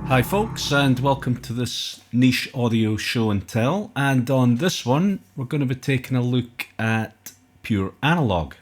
Hi folks, and welcome to this niche audio show and tell, and on this one we're going to be taking a look at pure analog.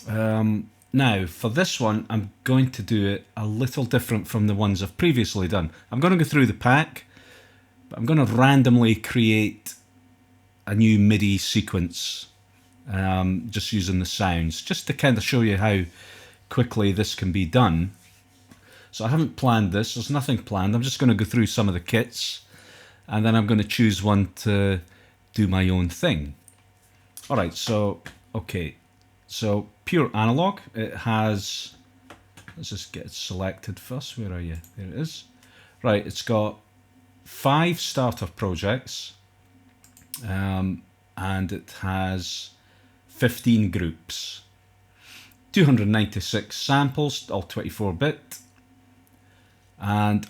Now for this one I'm going to do it a little different from the ones I've previously done. I'm going to go through the pack, but I'm going to randomly create a new MIDI sequence just using the sounds, just to kind of show you how quickly this can be done. So I haven't planned this, there's nothing planned. I'm just going to go through some of the kits and then I'm going to choose one to do my own thing. Alright, so, okay. So, pure analog, it has, let's just get it selected first. Where are you? There it is. Right, it's got 5 starter projects and it has 15 groups. 296 samples, all 24-bit. And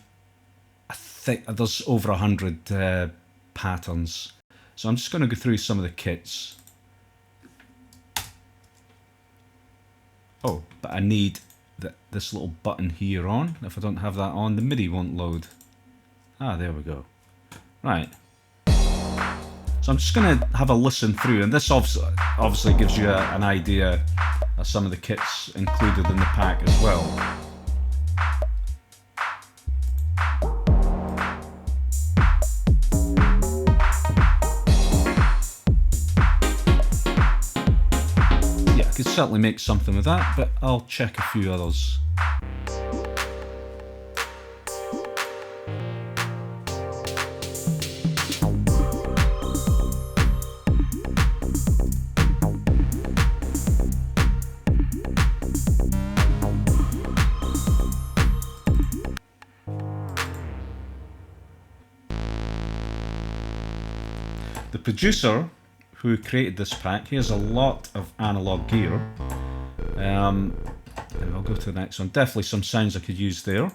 I think there's over 100 patterns. So I'm just going to go through some of the kits. Oh, but I need this little button here on. If I don't have that on, the MIDI won't load. Ah, there we go. Right. So I'm just going to have a listen through, and this obviously gives you an idea of some of the kits included in the pack as well. Could certainly make something with that, but I'll check a few others. The producer who created this pack, he has a lot of analog gear. And I'll go to the next one. Definitely some sounds I could use there.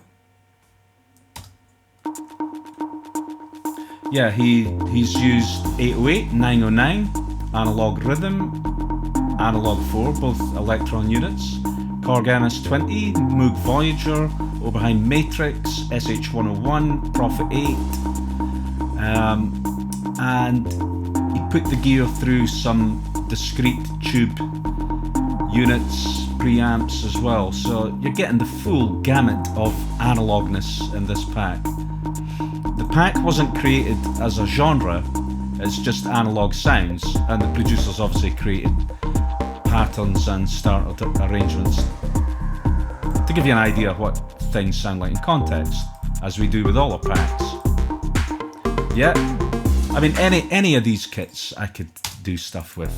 Yeah, he's used 808, 909, analog rhythm, analog 4, both Electron units, Korg MS-20, Moog Voyager, Oberheim Matrix, SH-101, Prophet 8, and he put the gear through some discrete tube units, preamps as well, so you're getting the full gamut of analogness in this pack. The pack wasn't created as a genre, it's just analog sounds, and the producers obviously created patterns and started arrangements to give you an idea of what things sound like in context, as we do with all our packs. Yeah. I mean, any of these kits I could do stuff with.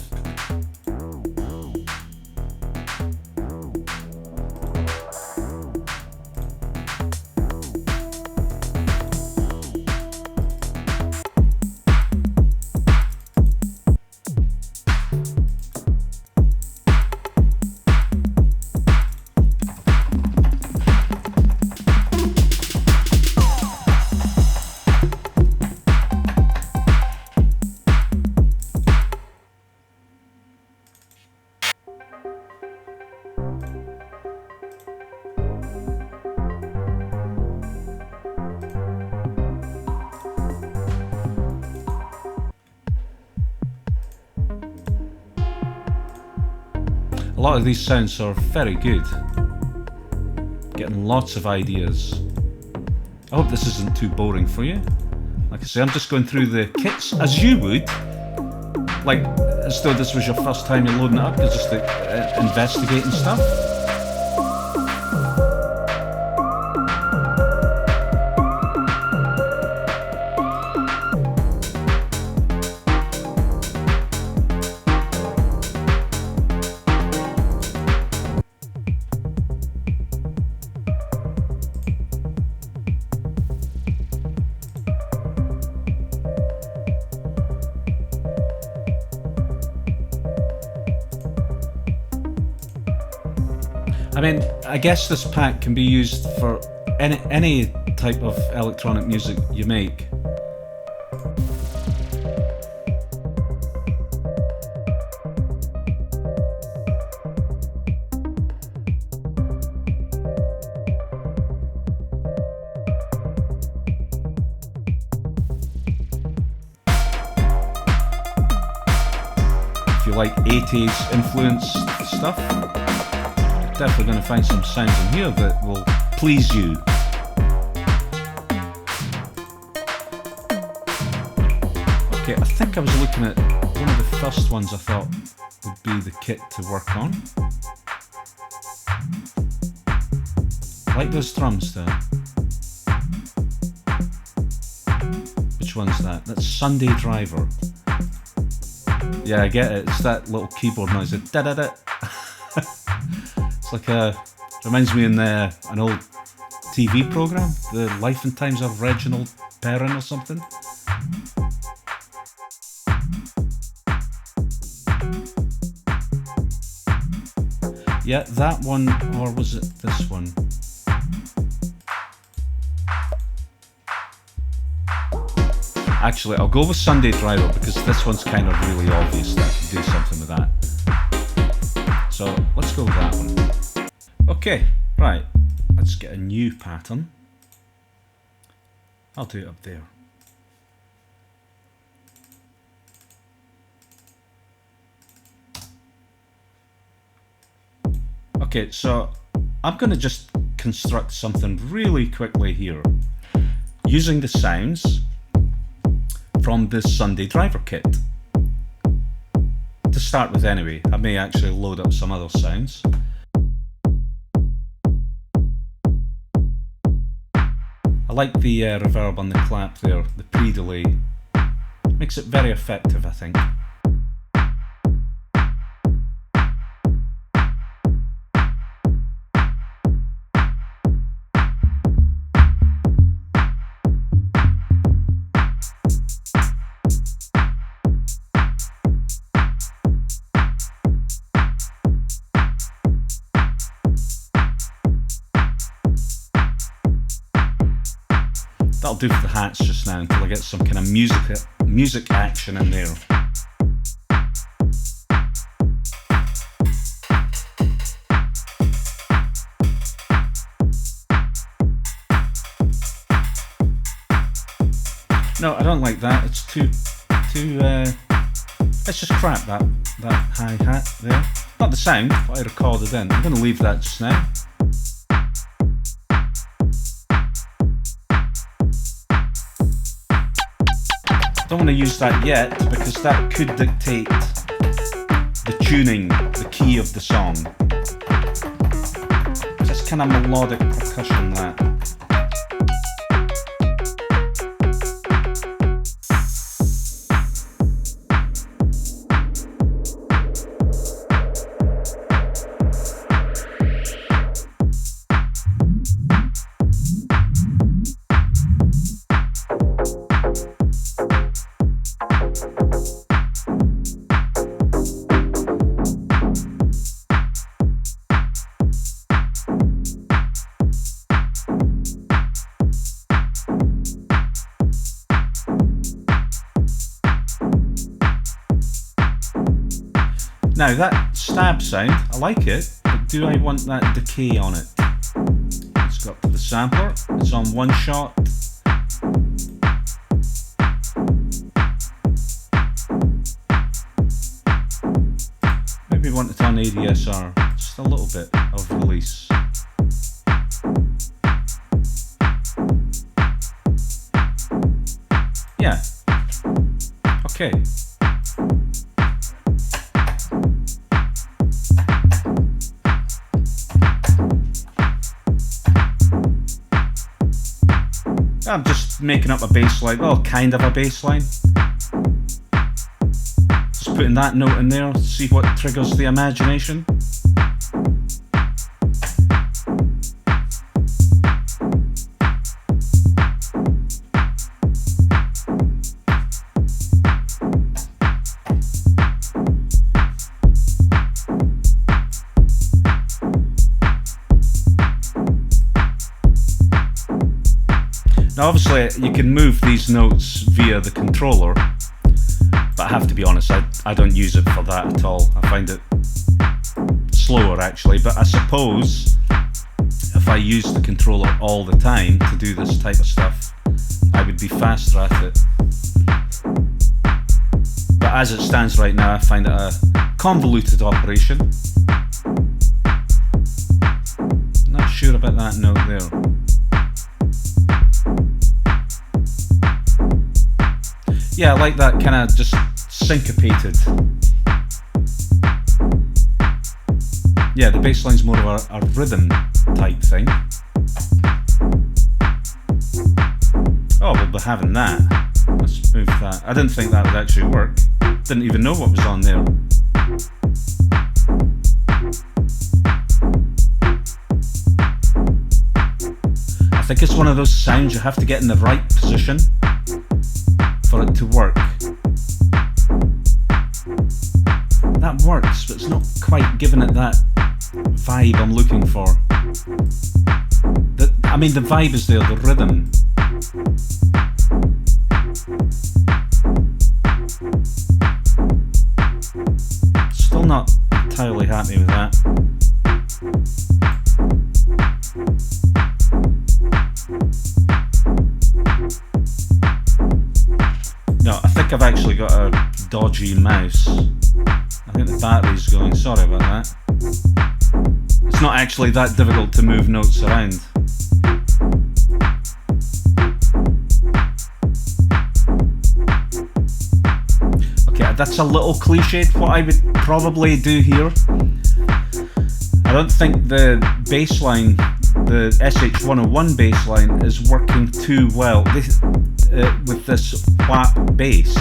A lot of these sounds are very good. Getting lots of ideas. I hope this isn't too boring for you. Like I say, I'm just going through the kits as you would. Like, as though this was your first time you're loading it up, you're just investigating stuff. I mean, I guess this pack can be used for any type of electronic music you make. like 80s influenced stuff, definitely going to find some sounds in here that will please you. Okay, I think I was looking at one of the first ones I thought would be the kit to work on. I like those drums there. Which one's that? That's Sunday Driver. Yeah, I get it. It's that little keyboard noise. Da da da. It's like reminds me in an old TV program, The Life and Times of Reginald Perrin or something. Yeah, that one, or was it this one? Actually, I'll go with Sunday Driver because this one's kind of really obvious that I can do something with that. So let's go with that one. Okay, right, let's get a new pattern. I'll do it up there. Okay, so I'm going to just construct something really quickly here using the sounds from this Sunday Driver kit. To start with anyway, I may actually load up some other sounds. I like the reverb on the clap there, the pre-delay. Makes it very effective, I think. That'll do for the hats just now until I get some kind of music action in there. No, I don't like that. It's too. It's just crap. That hi-hat there. Not the sound, but I recorded in. I'm going to leave that just now. Don't want to use that yet because that could dictate the tuning, the key of the song. It's kind of melodic percussion, that. Now that stab sound, I like it, but do I want that decay on it? Let's go up to the sampler, it's on one shot. Maybe want it on ADSR, just a little bit of release. Yeah, okay. I'm just making up a bass line, well, kind of a bass line. Just putting that note in there, see what triggers the imagination. Now obviously you can move these notes via the controller, but I have to be honest, I don't use it for that at all. I find it slower actually, but I suppose if I used the controller all the time to do this type of stuff, I would be faster at it. But But as it stands right now, I find it a convoluted operation. Not sure about that note there. Yeah, I like that kind of just syncopated. Yeah, the bass line's more of a rhythm type thing. Oh, we'll be having that. Let's move that. I didn't think that would actually work. Didn't even know what was on there. I think it's one of those sounds you have to get in the right position for it to work. That works, but it's not quite giving it that vibe I'm looking for. I mean, the vibe is there, the rhythm. Still not entirely happy with that. No, I think I've actually got a dodgy mouse. I think the battery's going, sorry about that. It's not actually that difficult to move notes around. Okay, that's a little cliched what I would probably do here. I don't think the bass line, the SH101 bass line, is working too well with this whap bass.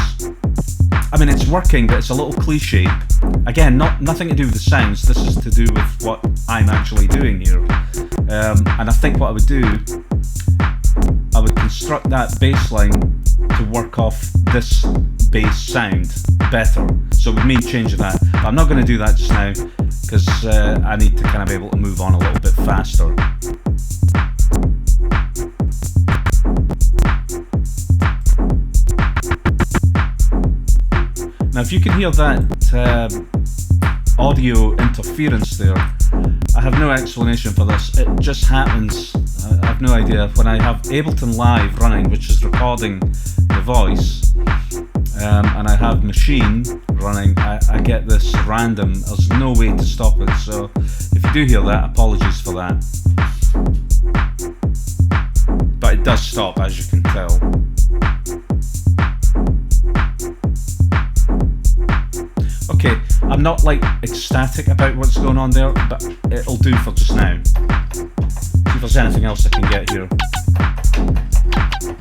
I mean, it's working, but it's a little cliche. Again, nothing to do with the sounds. This is to do with what I'm actually doing here. And I think what I would do, I would construct that bass line to work off this bass sound better. So it would mean changing that. But I'm not going to do that just now because I need to kind of be able to move on a little bit faster. Now, if you can hear that audio interference there, I have no explanation for this. It just happens. I have no idea. When I have Ableton Live running, which is recording the voice, and I have Maschine running, I get this random. There's no way to stop it. So if you do hear that, apologies for that. But it does stop, as you can tell. Okay, I'm not like ecstatic about what's going on there, but it'll do for just now. See if there's anything else I can get here.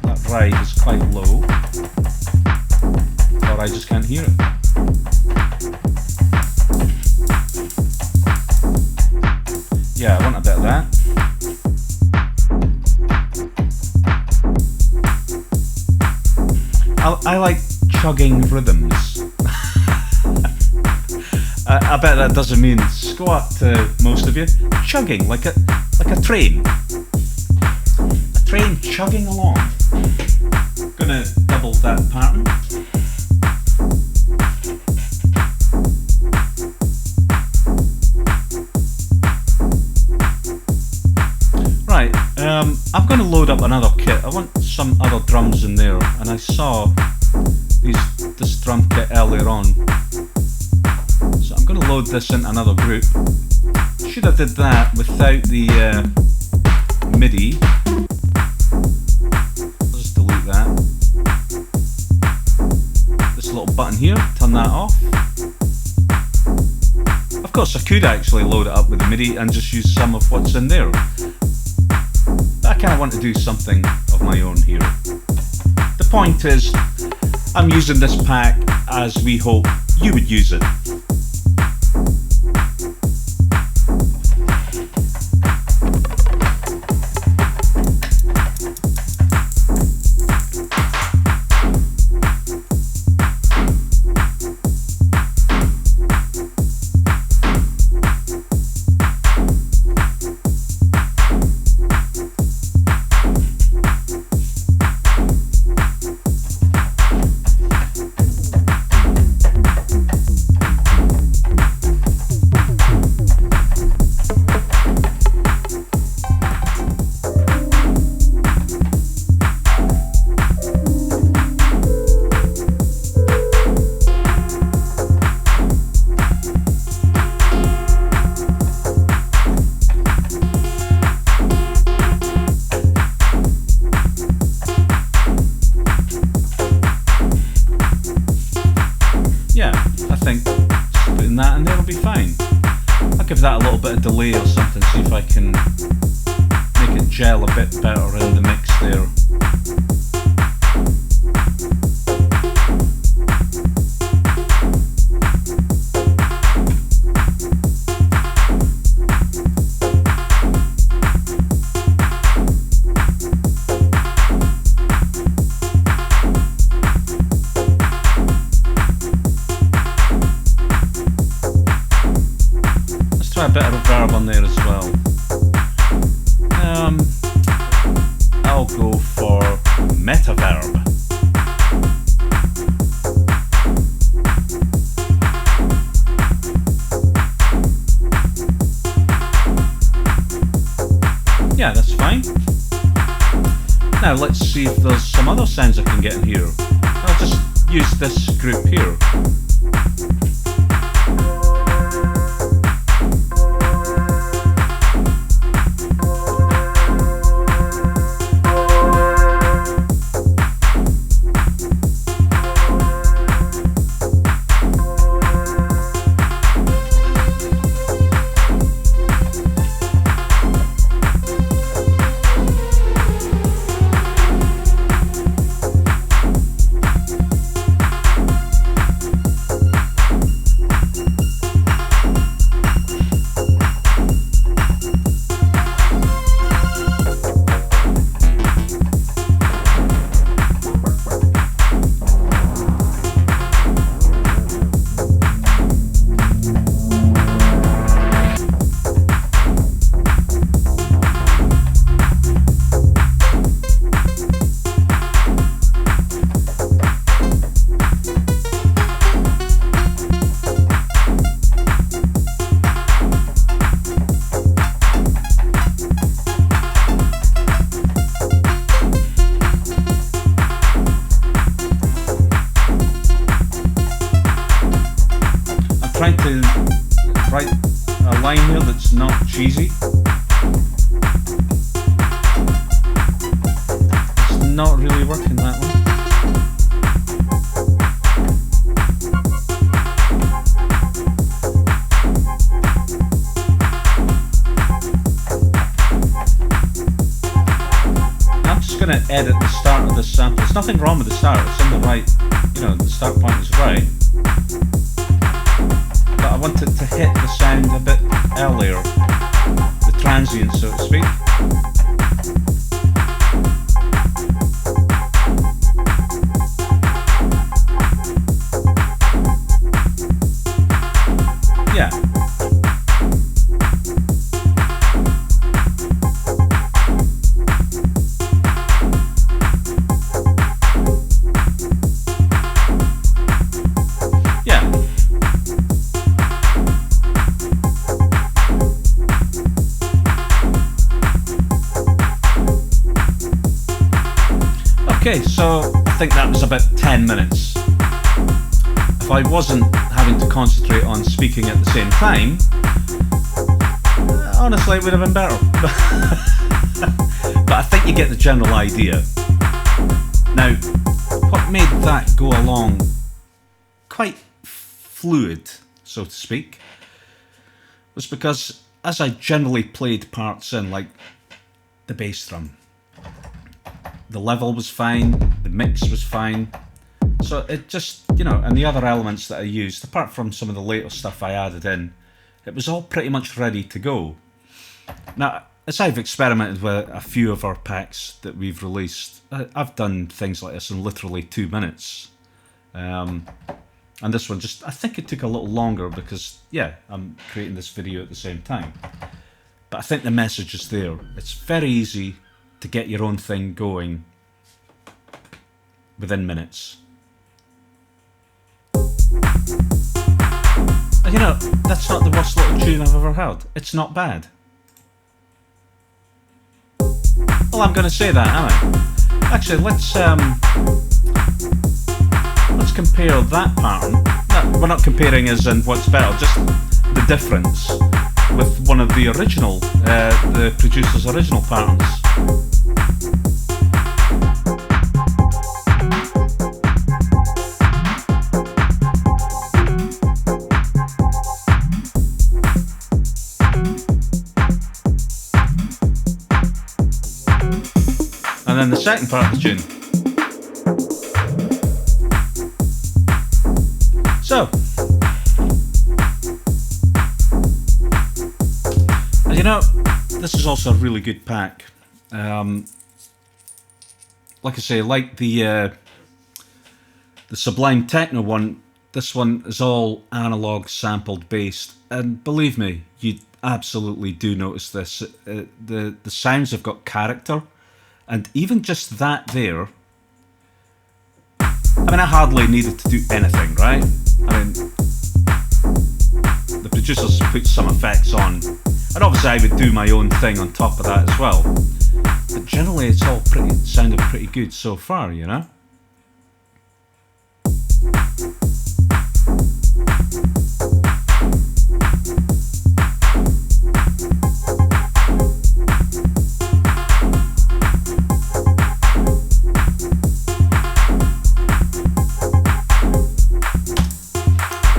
That ride is quite low, or I just can't hear it. Yeah, I want a bit of that. I like chugging rhythms. I bet that doesn't mean squat to most of you. Chugging, like a train. A train chugging along. Gonna double that pattern. Right, I'm gonna load up another kit. I want some other drums in there, and I saw this drum kit earlier on. So I'm going to load this in another group. Should have did that without the MIDI. I'll just delete that. This little button here, turn that off. Of course I could actually load it up with the MIDI and just use some of what's in there. But I kind of want to do something of my own here. The point is, I'm using this pack as we hope you would use it. bit of delay or something, see if I can make it gel a bit better in the mix there. Try a bit of reverb on there as well. I'll go for metaverb. Yeah, that's fine. Now let's see if there's some other sounds I can get in here. I'll just use this group here. Trying to write a line here that's not cheesy. It's not really working, that one. I'm just going to edit the start of this sample. There's nothing wrong with the start, it's in the right, the start point is right. But I want it to hit the sound a bit earlier, the transient, so to speak. Yeah. Okay, so I think that was about 10 minutes. If I wasn't having to concentrate on speaking at the same time, honestly it would have been better. But I think you get the general idea. Now, what made that go along quite fluid, so to speak, was because as I generally played parts in, like the bass drum, the level was fine, the mix was fine, so it just, and the other elements that I used, apart from some of the later stuff I added in, it was all pretty much ready to go. Now, as I've experimented with a few of our packs that we've released, I've done things like this in literally 2 minutes. And this one I think it took a little longer because, I'm creating this video at the same time. But I think the message is there. It's very easy to get your own thing going within minutes. And that's not the worst little tune I've ever heard. It's not bad. Well, I'm going to say that, am I? Actually, let's compare that pattern. No, we're not comparing as in what's better, just the difference with one of the original, the producer's original patterns. and then the second part of the tune. So, you know, this is also a really good pack. Like I say, like the Sublime Techno one, this one is all analog sampled based, and believe me, you absolutely do notice this. The sounds have got character, and even just that there. I mean, I hardly needed to do anything, right? I mean, the producers put some effects on, and obviously I would do my own thing on top of that as well. But generally, it's all sounded pretty good so far, you know.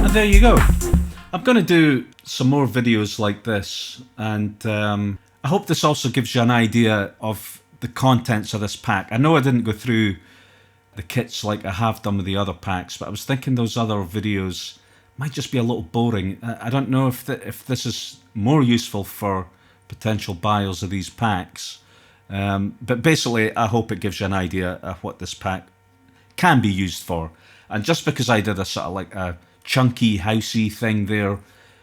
And there you go. I'm going to do some more videos like this, and I hope this also gives you an idea of the contents of this pack. I know I didn't go through the kits like I have done with the other packs, but I was thinking those other videos might just be a little boring. I don't know if this is more useful for potential buyers of these packs, but basically I hope it gives you an idea of what this pack can be used for. And just because I did a sort of like a chunky, housey thing there,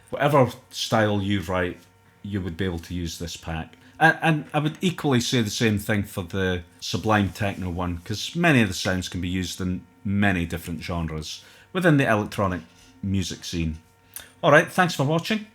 whatever style you write, you would be able to use this pack. And I would equally say the same thing for the Sublime Techno one, because many of the sounds can be used in many different genres within the electronic music scene. Alright, thanks for watching.